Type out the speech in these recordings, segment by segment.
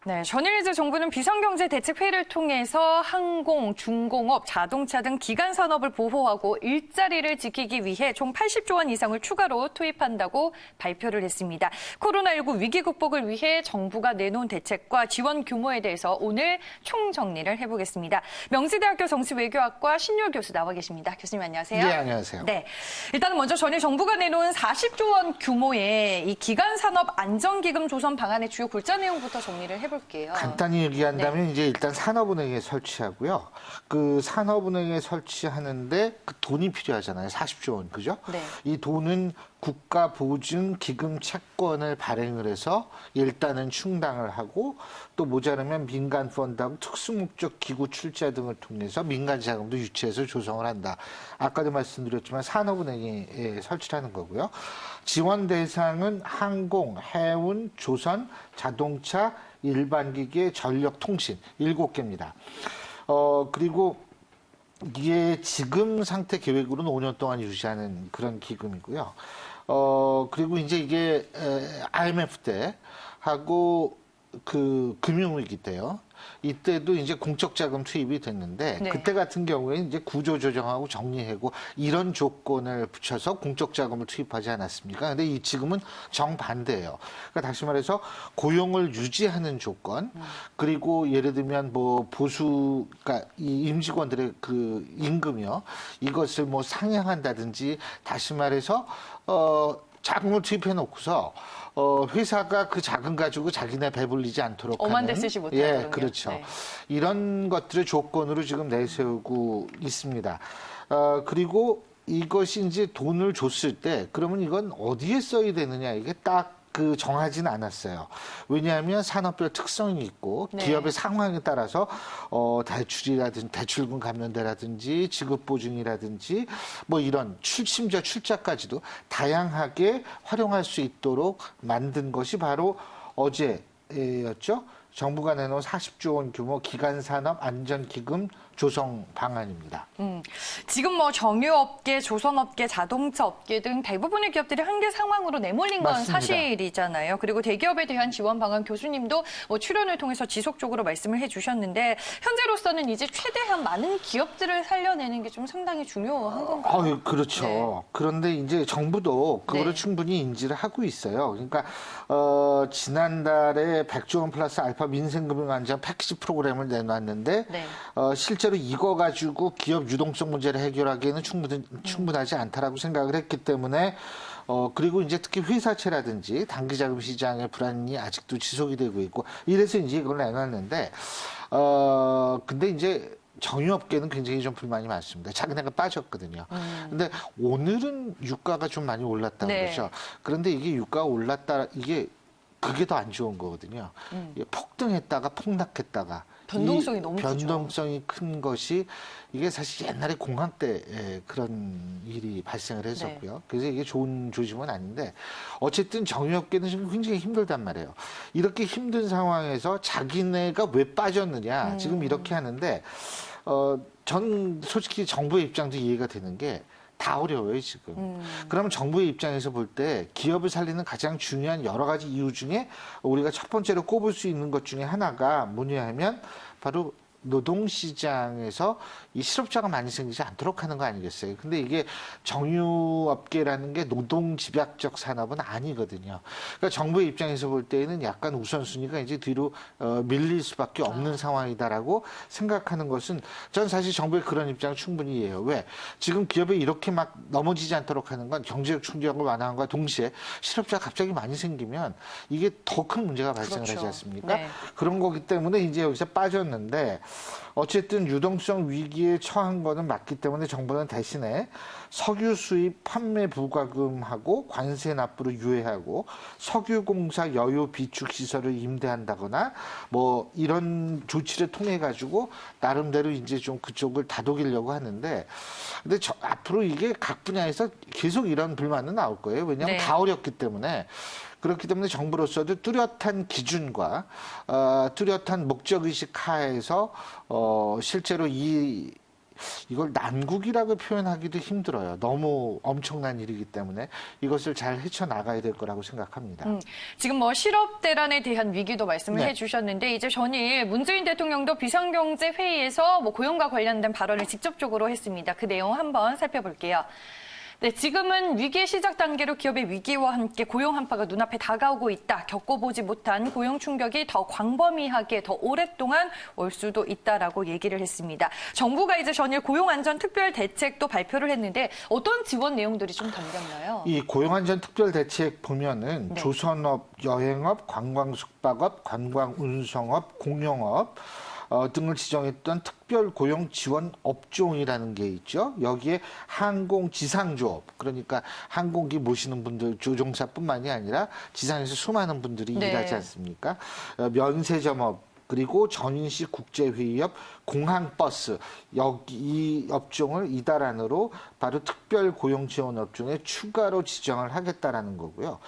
네, 전일제 정부는 비상경제대책회의를 통해서 항공, 중공업, 자동차 등 기간 산업을 보호하고 일자리를 지키기 위해 총 80조 원 이상을 추가로 투입한다고 발표를 했습니다. 코로나19 위기 극복을 위해 정부가 내놓은 대책과 지원 규모에 대해서 오늘 총정리를 해보겠습니다. 명지대학교 정치외교학과 신유월 교수 나와 계십니다. 교수님 안녕하세요. 네, 안녕하세요. 네, 일단은 먼저 전일 정부가 내놓은 40조 원 규모의 이 기간 산업 안정기금 조성 방안의 주요 골자 내용부터 정리를 해볼게요. 간단히 얘기한다면 네. 이제 일단 산업은행에 설치하고요. 그 산업은행에 설치하는데 그 돈이 필요하잖아요. 40조 원, 그죠? 네. 이 돈은 국가보증 기금 채권을 발행을 해서 일단은 충당을 하고 또 모자라면 민간 펀드하고 특수목적 기구 출자 등을 통해서 민간 자금도 유치해서 조성을 한다. 아까도 말씀드렸지만 산업은행에 설치를 하는 거고요. 지원 대상은 항공, 해운, 조선, 자동차, 일반기계, 전력통신 7개입니다. 그리고 이게 지금 상태 계획으로는 5년 동안 유지하는 그런 기금이고요. 그리고 이제 이게 IMF 때 하고 그 금융위기 때요. 이때도 이제 공적 자금 투입이 됐는데 네. 그때 같은 경우에는 이제 구조 조정하고 정리하고 이런 조건을 붙여서 공적 자금을 투입하지 않았습니까? 근데 이 지금은 정반대예요. 그러니까 다시 말해서 고용을 유지하는 조건 그리고 예를 들면 뭐 보수 그러니까 이 임직원들의 그 임금이요. 이것을 뭐 상향한다든지 다시 말해서 자금을 투입해 놓고서 회사가 그 자금 가지고 자기네 배불리지 않도록 오만 하는 대 쓰지 못하도록요. 예, 그렇죠. 네. 이런 것들을 조건으로 지금 내세우고 있습니다. 그리고 이것이 이제 돈을 줬을 때 그러면 이건 어디에 써야 되느냐 이게 딱 그 정하지는 않았어요. 왜냐하면 산업별 특성이 있고 네. 기업의 상황에 따라서 대출이라든지 대출금 감면대라든지 지급보증이라든지 뭐 이런 심지어 출자까지도 다양하게 활용할 수 있도록 만든 것이 바로 어제였죠. 정부가 내놓은 40조 원 규모 기간산업 안전기금 조성 방안입니다. 지금 뭐 정유업계, 조선업계, 자동차업계 등 대부분의 기업들이 한계 상황으로 내몰린 건 맞습니다. 사실이잖아요. 그리고 대기업에 대한 지원 방안 교수님도 뭐 출연을 통해서 지속적으로 말씀을 해주셨는데 현재로서는 이제 최대한 많은 기업들을 살려내는 게 좀 상당히 중요한 건가요? 그렇죠. 네. 그런데 이제 정부도 그거를 네. 충분히 인지를 하고 있어요. 그러니까 지난달에 100조 원 플러스 알파 민생금융안전 패키지 프로그램을 내놨는데 네. 실제로 이거 가지고 기업 유동성 문제를 해결하기에는 충분하지 않다라고 생각을 했기 때문에 그리고 이제 특히 회사채라든지 단기자금 시장의 불안이 아직도 지속이 되고 있고 이래서 이제 이걸 내놨는데 근데 이제 정유업계는 굉장히 좀 불만이 많습니다. 자기네가 빠졌거든요. 근데 오늘은 유가가 좀 많이 올랐다고 네. 그러죠. 그런데 이게 유가가 올랐다 이게 그게 더 안 좋은 거거든요. 이게 폭등했다가 폭락했다가 변동성이 이 너무 크죠. 변동성이 큰 것이 이게 사실 옛날에 공황 때 그런 일이 발생을 했었고요. 네. 그래서 이게 좋은 조짐은 아닌데 어쨌든 정유업계는 지금 굉장히 힘들단 말이에요. 이렇게 힘든 상황에서 자기네가 왜 빠졌느냐 지금 이렇게 하는데 전 솔직히 정부의 입장도 이해가 되는 게 다 어려워요, 지금. 그러면 정부의 입장에서 볼 때 기업을 살리는 가장 중요한 여러 가지 이유 중에 우리가 첫 번째로 꼽을 수 있는 것 중에 하나가 뭐냐 하면 바로 노동시장에서 이 실업자가 많이 생기지 않도록 하는 거 아니겠어요? 근데 이게 정유업계라는 게 노동집약적 산업은 아니거든요. 그러니까 정부의 입장에서 볼 때에는 약간 우선순위가 이제 뒤로 밀릴 수밖에 없는 상황이다라고 생각하는 것은 전 사실 정부의 그런 입장을 충분히 이해해요. 왜? 지금 기업이 이렇게 막 넘어지지 않도록 하는 건 경제적 충격을 완화함과 동시에 실업자가 갑자기 많이 생기면 이게 더 큰 문제가 발생을 그렇죠. 하지 않습니까? 네. 그런 거기 때문에 이제 여기서 빠졌는데 어쨌든 유동성 위기에 처한 거는 맞기 때문에 정부는 대신에 석유 수입 판매 부과금하고 관세 납부를 유예하고 석유공사 여유 비축 시설을 임대한다거나 뭐 이런 조치를 통해 가지고 나름대로 이제 좀 그쪽을 다독이려고 하는데 근데 앞으로 이게 각 분야에서 계속 이런 불만은 나올 거예요. 왜냐하면 네. 다 어렵기 때문에. 그렇기 때문에 정부로서도 뚜렷한 기준과 뚜렷한 목적의식 하에서 실제로 이 이걸 난국이라고 표현하기도 힘들어요. 너무 엄청난 일이기 때문에 이것을 잘 헤쳐나가야 될 거라고 생각합니다. 지금 뭐 실업 대란에 대한 위기도 말씀을 네. 해주셨는데 이제 전일 문재인 대통령도 비상경제 회의에서 뭐 고용과 관련된 발언을 직접적으로 했습니다. 그 내용 한번 살펴볼게요. 네, 지금은 위기의 시작 단계로 기업의 위기와 함께 고용 한파가 눈앞에 다가오고 있다. 겪어보지 못한 고용 충격이 더 광범위하게 더 오랫동안 올 수도 있다라고 얘기를 했습니다. 정부가 이제 전일 고용안전특별대책도 발표를 했는데 어떤 지원 내용들이 좀 담겼나요? 이 고용안전특별대책 보면은 네. 조선업, 여행업, 관광숙박업, 관광운송업, 공용업 등을 지정했던 특별고용 지원 업종이라는 게 있죠. 여기에 항공지상조업, 그러니까 항공기 모시는 분들, 조종사뿐만이 아니라 지상에서 수많은 분들이 네. 일하지 않습니까? 면세점업, 그리고 전인식 국제회의업, 공항버스, 여기 이 업종을 이달 안으로 바로 특별고용지원 업종에 추가로 지정을 하겠다라는 거고요.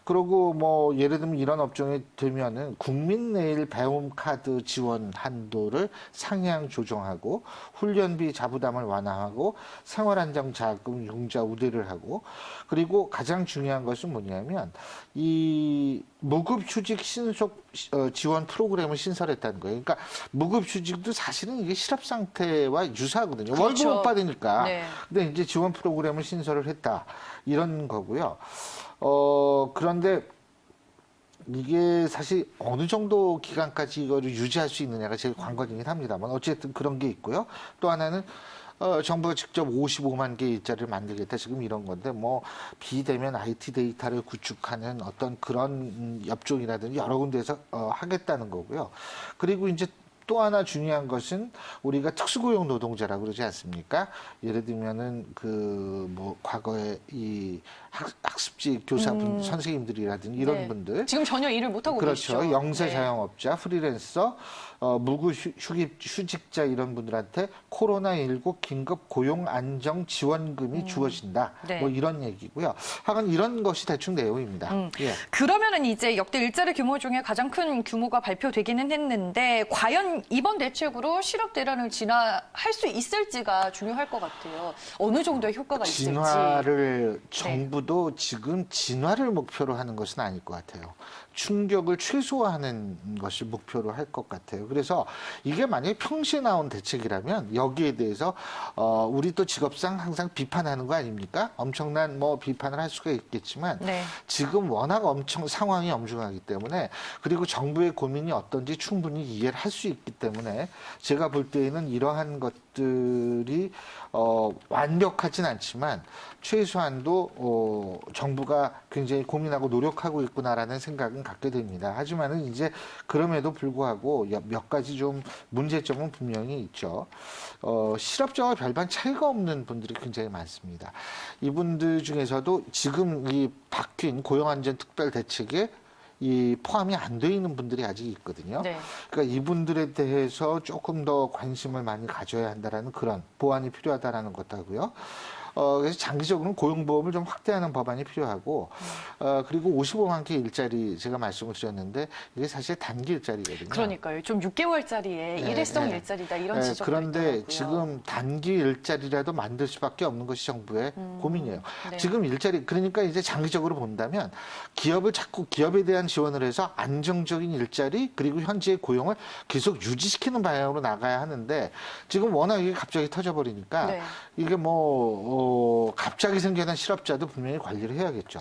그리고 뭐 예를 들면 이런 업종에 들면은 국민내일 배움카드 지원 한도를 상향 조정하고 훈련비 자부담을 완화하고 생활안정자금 융자 우대를 하고 그리고 가장 중요한 것은 뭐냐면 이 무급휴직 신속 지원 프로그램을 신설했다는 거예요. 그러니까 무급휴직도 사실은 이게 실업 상태와 유사하거든요. 그렇죠. 월급 못 받으니까. 네. 근데 이제 지원 프로그램을 신설을 했다. 이런 거고요. 그런데 이게 사실 어느 정도 기간까지 이거를 유지할 수 있느냐가 제일 관건이긴 합니다만 어쨌든 그런 게 있고요. 또 하나는 정부가 직접 55만 개 일자리를 만들겠다 지금 이런 건데 뭐 비대면 IT 데이터를 구축하는 어떤 그런 업종이라든지 여러 군데에서 하겠다는 거고요. 그리고 이제 또 하나 중요한 것은 우리가 특수고용 노동자라고 그러지 않습니까? 예를 들면은 그 뭐 과거에 이 학습지 교사분, 선생님들이라든지 이런 네. 분들 지금 전혀 일을 못하고 계시죠. 그렇죠. 영세 네. 자영업자, 프리랜서, 휴직자 이런 분들한테 코로나19 긴급 고용 안정 지원금이 주어진다. 네. 뭐 이런 얘기고요. 하여간 이런 것이 대충 내용입니다. 예. 그러면은 이제 역대 일자리 규모 중에 가장 큰 규모가 발표되기는 했는데 과연 이번 대책으로 실업 대란을 진화할 수 있을지가 중요할 것 같아요. 어느 정도의 효과가 있을지. 진화를 정부도 지금 진화를 목표로 하는 것은 아닐 것 같아요. 충격을 최소화하는 것을 목표로 할 것 같아요. 그래서 이게 만약에 평시에 나온 대책이라면 여기에 대해서 우리 또 직업상 항상 비판하는 거 아닙니까? 엄청난 뭐 비판을 할 수가 있겠지만 네. 지금 워낙 상황이 엄중하기 때문에 그리고 정부의 고민이 어떤지 충분히 이해를 할 수 있기 때문에 제가 볼 때에는 이러한 것들이 완벽하진 않지만 최소한도 정부가 굉장히 고민하고 노력하고 있구나라는 생각은 갖게 됩니다. 하지만은 이제 그럼에도 불구하고 몇 가지 좀 문제점은 분명히 있죠. 실업자와 별반 차이가 없는 분들이 굉장히 많습니다. 이분들 중에서도 지금 이 바뀐 고용안전특별대책에 이 포함이 안 돼 있는 분들이 아직 있거든요. 네. 그러니까 이분들에 대해서 조금 더 관심을 많이 가져야 한다라는 그런 보완이 필요하다라는 것하고요. 그래서 장기적으로는 고용보험을 좀 확대하는 법안이 필요하고, 그리고 55만 개 일자리 제가 말씀을 드렸는데 이게 사실 단기 일자리거든요. 그러니까요. 좀 6개월짜리의 네, 일회성 네. 일자리다 이런 지적도 그런데 있더라고요. 지금 단기 일자리라도 만들 수밖에 없는 것이 정부의 고민이에요. 네. 지금 일자리 그러니까 이제 장기적으로 본다면 기업을 자꾸 기업에 대한 지원을 해서 안정적인 일자리 그리고 현재의 고용을 계속 유지시키는 방향으로 나가야 하는데 지금 워낙 이게 갑자기 터져버리니까 네. 이게 갑자기 생겨난 실업자도 분명히 관리를 해야겠죠.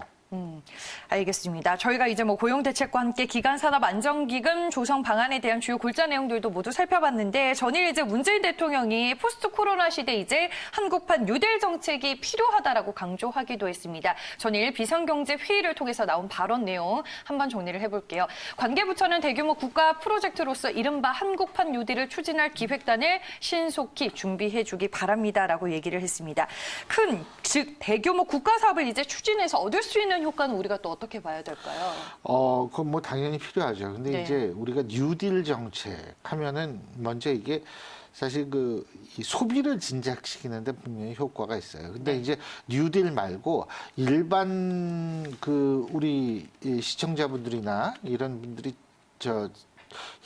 알겠습니다. 저희가 이제 뭐 고용대책과 함께 기간산업안정기금 조성 방안에 대한 주요 골자 내용들도 모두 살펴봤는데 전일 이제 문재인 대통령이 포스트 코로나 시대 이제 한국판 뉴딜 정책이 필요하다라고 강조하기도 했습니다. 전일 비상경제 회의를 통해서 나온 발언 내용 한번 정리를 해볼게요. 관계부처는 대규모 국가 프로젝트로서 이른바 한국판 뉴딜을 추진할 기획단을 신속히 준비해주기 바랍니다라고 얘기를 했습니다. 즉 대규모 국가 사업을 이제 추진해서 얻을 수 있는 효과는 우리가 또 어떻게 봐야 될까요? 그건 뭐 당연히 필요하죠. 근데 네. 이제 우리가 뉴딜 정책 하면은 먼저 이게 사실 이 소비를 진작시키는데 분명히 효과가 있어요. 근데 이제 뉴딜 말고 일반 우리 이 시청자분들이나 이런 분들이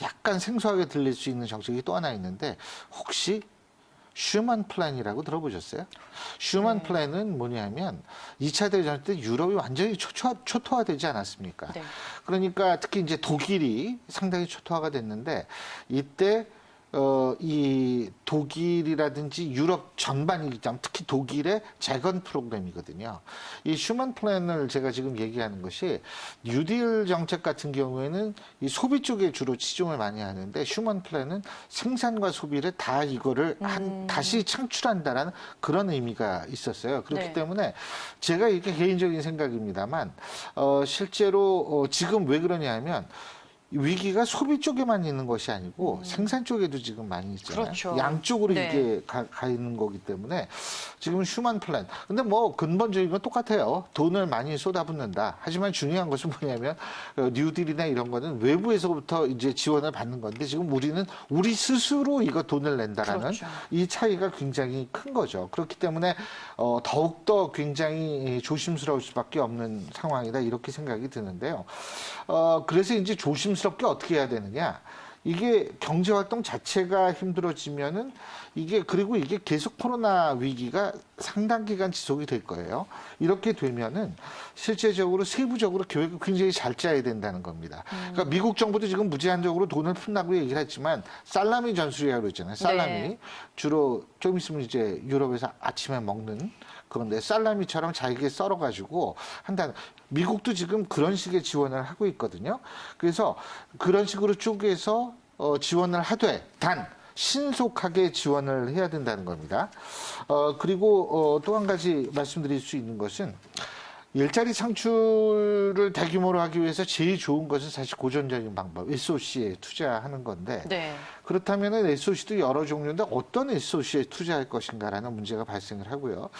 약간 생소하게 들릴 수 있는 정책이 또 하나 있는데 혹시 슈먼 플랜이라고 들어보셨어요? 슈먼 플랜은 뭐냐면 2차 대전 때 유럽이 완전히 초토화되지 않았습니까? 네. 그러니까 특히 이제 독일이 상당히 초토화가 됐는데 이때 이 독일이라든지 유럽 전반이기 때문에 특히 독일의 재건 프로그램이거든요. 이 슈먼 플랜을 제가 지금 얘기하는 것이 뉴딜 정책 같은 경우에는 이 소비 쪽에 주로 치중을 많이 하는데 슈먼 플랜은 생산과 소비를 다 이거를 다시 창출한다라는 그런 의미가 있었어요. 그렇기 네. 때문에 제가 이게 개인적인 생각입니다만 실제로 지금 왜 그러냐 하면 위기가 소비 쪽에만 있는 것이 아니고 생산 쪽에도 지금 많이 있잖아요. 그렇죠. 양쪽으로 네. 이게 가 있는 거기 때문에 지금 슈먼 플랜. 근데 뭐 근본적인 건 똑같아요. 돈을 많이 쏟아붓는다. 하지만 중요한 것은 뭐냐면 뉴딜이나 이런 거는 외부에서부터 이제 지원을 받는 건데 지금 우리는 우리 스스로 이거 돈을 낸다라는 그렇죠. 이 차이가 굉장히 큰 거죠. 그렇기 때문에 더욱더 굉장히 조심스러울 수밖에 없는 상황이다 이렇게 생각이 드는데요. 그래서 이제 조심스럽게 어떻게 해야 되느냐. 이게 경제활동 자체가 힘들어지면은 그리고 이게 계속 코로나 위기가 상당 기간 지속이 될 거예요. 이렇게 되면은 실제적으로 세부적으로 계획을 굉장히 잘 짜야 된다는 겁니다. 그러니까 미국 정부도 지금 무제한적으로 돈을 푼다고 얘기를 했지만 살라미 전술이라고 그러잖아요. 살라미. 네. 주로 좀 있으면 이제 유럽에서 아침에 먹는 그런데 살라미처럼 잘게 썰어가지고 한다는. 미국도 지금 그런 식의 지원을 하고 있거든요. 그래서 그런 식으로 쪼개서 지원을 하되 단 신속하게 지원을 해야 된다는 겁니다. 그리고 또 한 가지 말씀드릴 수 있는 것은 일자리 창출을 대규모로 하기 위해서 제일 좋은 것은 사실 고전적인 방법, SOC에 투자하는 건데 네. 그렇다면 SOC도 여러 종류인데 어떤 SOC에 투자할 것인가라는 문제가 발생을 하고요.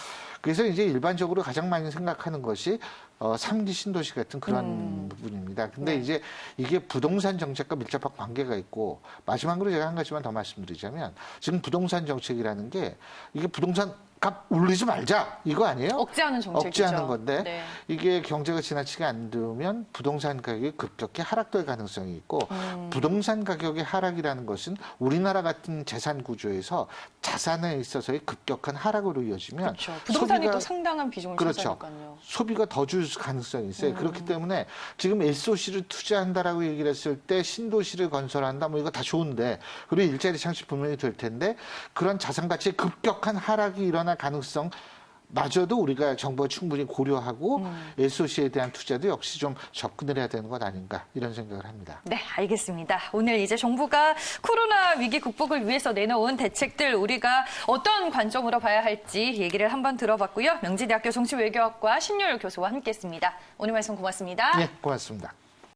그래서 이제 일반적으로 가장 많이 생각하는 것이 3기 신도시 같은 그런 부분입니다. 근데 네. 이제 이게 부동산 정책과 밀접한 관계가 있고 마지막으로 제가 한 가지만 더 말씀드리자면 지금 부동산 정책이라는 게 이게 부동산 값 올리지 말자 이거 아니에요? 억제하는 정책이죠. 억제하는 건데 네. 이게 경제가 지나치게 안 좋으면 부동산 가격이 급격히 하락될 가능성이 있고 부동산 가격의 하락이라는 것은 우리나라 같은 재산 구조에서 자산에 있어서의 급격한 하락으로 이어지면 그렇죠. 부동산이 소비가- 또 상당한 비중을 그렇죠. 차지하니까요. 소비가 더 줄 가능성이 있어요. 그렇기 때문에 지금 SOC를 투자한다라고 얘기를 했을 때 신도시를 건설한다 뭐 이거 다 좋은데 그리고 일자리 창출 분명히 될 텐데 그런 자산 가치의 급격한 하락이 일어날 가능성 마저도 우리가 정부가 충분히 고려하고 SOC에 대한 투자도 역시 좀 접근을 해야 되는 것 아닌가 이런 생각을 합니다. 네, 알겠습니다. 오늘 이제 정부가 코로나 위기 극복을 위해서 내놓은 대책들 우리가 어떤 관점으로 봐야 할지 얘기를 한번 들어봤고요. 명지대학교 정치외교학과 신율 교수와 함께했습니다. 오늘 말씀 고맙습니다. 네, 고맙습니다.